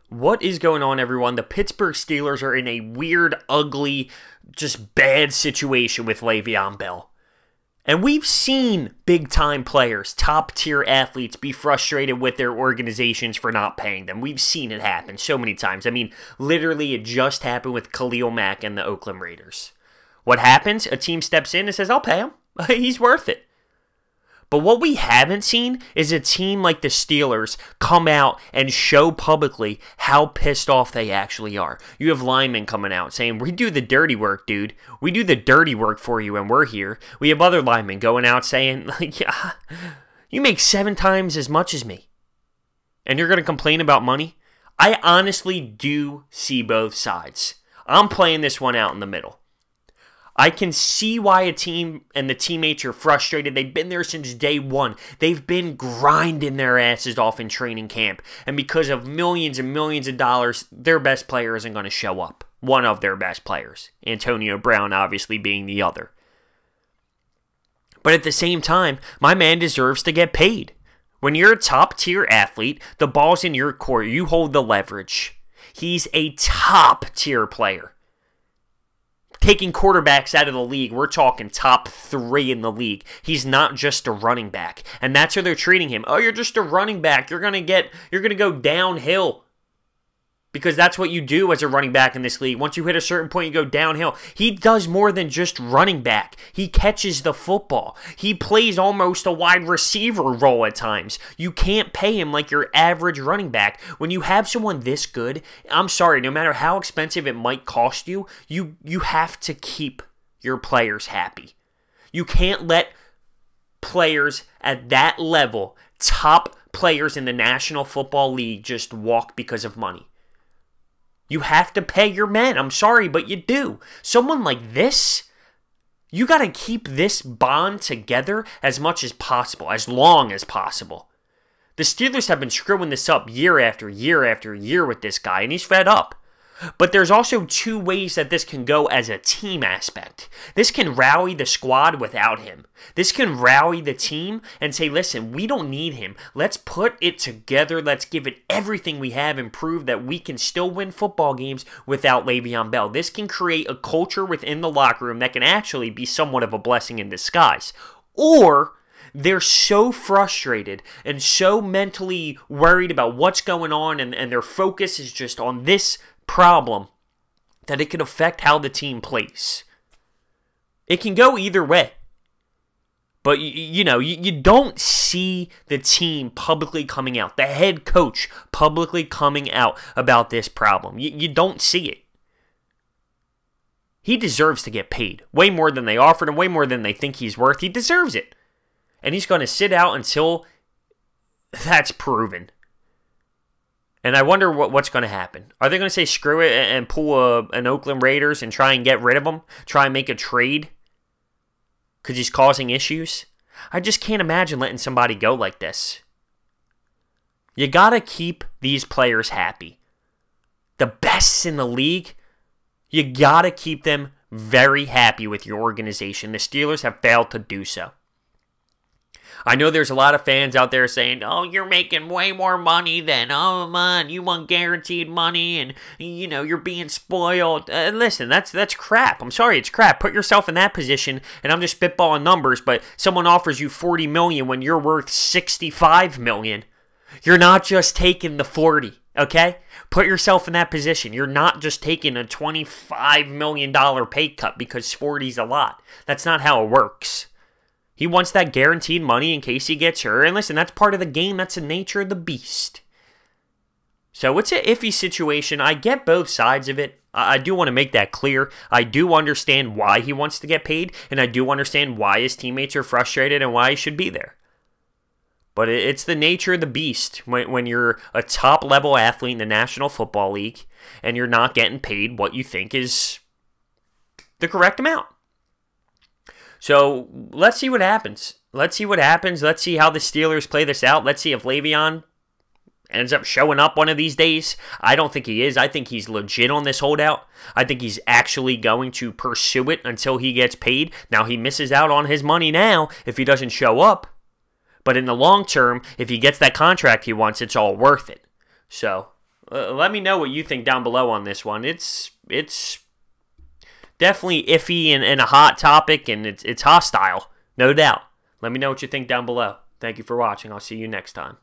What is going on, everyone? The Pittsburgh Steelers are in a weird, ugly, just bad situation with Le'Veon Bell. And we've seen big-time players, top-tier athletes, be frustrated with their organizations for not paying them. We've seen it happen so many times. I mean, literally, it just happened with Khalil Mack and the Oakland Raiders. What happens? A team steps in and says, I'll pay him. He's worth it. But what we haven't seen is a team like the Steelers come out and show publicly how pissed off they actually are. You have linemen coming out saying, we do the dirty work, dude. We do the dirty work for you and we're here. We have other linemen going out saying, yeah, you make 7 times as much as me. And you're going to complain about money? I honestly do see both sides. I'm playing this one out in the middle. I can see why a team and the teammates are frustrated. They've been there since day one. They've been grinding their asses off in training camp. And because of millions and millions of dollars, their best player isn't going to show up. One of their best players. Antonio Brown obviously being the other. But at the same time, my man deserves to get paid. When you're a top-tier athlete, the ball's in your court. You hold the leverage. He's a top-tier player. Taking quarterbacks out of the league, we're talking top 3 in the league. He's not just a running back. And that's how they're treating him. Oh, you're just a running back. You're going to go downhill. Because that's what you do as a running back in this league. Once you hit a certain point, you go downhill. He does more than just running back. He catches the football. He plays almost a wide receiver role at times. You can't pay him like your average running back. When you have someone this good, I'm sorry, no matter how expensive it might cost you, you have to keep your players happy. You can't let players at that level, top players in the National Football League, just walk because of money. You have to pay your men. I'm sorry, but you do. Someone like this, you got to keep this bond together as much as possible, as long as possible. The Steelers have been screwing this up year after year after year with this guy, and he's fed up. But there's also 2 ways that this can go as a team aspect. This can rally the squad without him. This can rally the team and say, listen, we don't need him. Let's put it together. Let's give it everything we have and prove that we can still win football games without Le'Veon Bell. This can create a culture within the locker room that can actually be somewhat of a blessing in disguise. Or they're so frustrated and so mentally worried about what's going on and their focus is just on this problem that it can affect how the team plays. It can go either way. But, you don't see the team publicly coming out, the head coach publicly coming out about this problem. You don't see it. He deserves to get paid way more than they offered him, way more than they think he's worth. He deserves it. And he's going to sit out until that's proven. And I wonder what's going to happen. Are they going to say screw it and pull an Oakland Raiders and try and get rid of him? Try and make a trade? Because he's causing issues? I just can't imagine letting somebody go like this. You got to keep these players happy. The best in the league, you got to keep them very happy with your organization. The Steelers have failed to do so. I know there's a lot of fans out there saying, oh, you're making way more money than, oh, man, you want guaranteed money and, you're being spoiled. Listen, that's crap. I'm sorry, it's crap. Put yourself in that position, and I'm just spitballing numbers, but someone offers you $40 million when you're worth $65 million. You're not just taking the 40, okay? Put yourself in that position. You're not just taking a $25 million pay cut because 40 is a lot. That's not how it works. He wants that guaranteed money in case he gets hurt. And listen, that's part of the game. That's the nature of the beast. So it's an iffy situation. I get both sides of it. I do want to make that clear. I do understand why he wants to get paid. And I do understand why his teammates are frustrated and why he should be there. But it's the nature of the beast when you're a top-level athlete in the National Football League and you're not getting paid what you think is the correct amount. So, let's see what happens. Let's see what happens. Let's see how the Steelers play this out. Let's see if Le'Veon ends up showing up one of these days. I don't think he is. I think he's legit on this holdout. I think he's actually going to pursue it until he gets paid. Now, he misses out on his money now if he doesn't show up. But in the long term, if he gets that contract he wants, it's all worth it. So, Let me know what you think down below on this one. It's definitely iffy and a hot topic, and it's hostile, no doubt. Let me know what you think down below. Thank you for watching. I'll see you next time.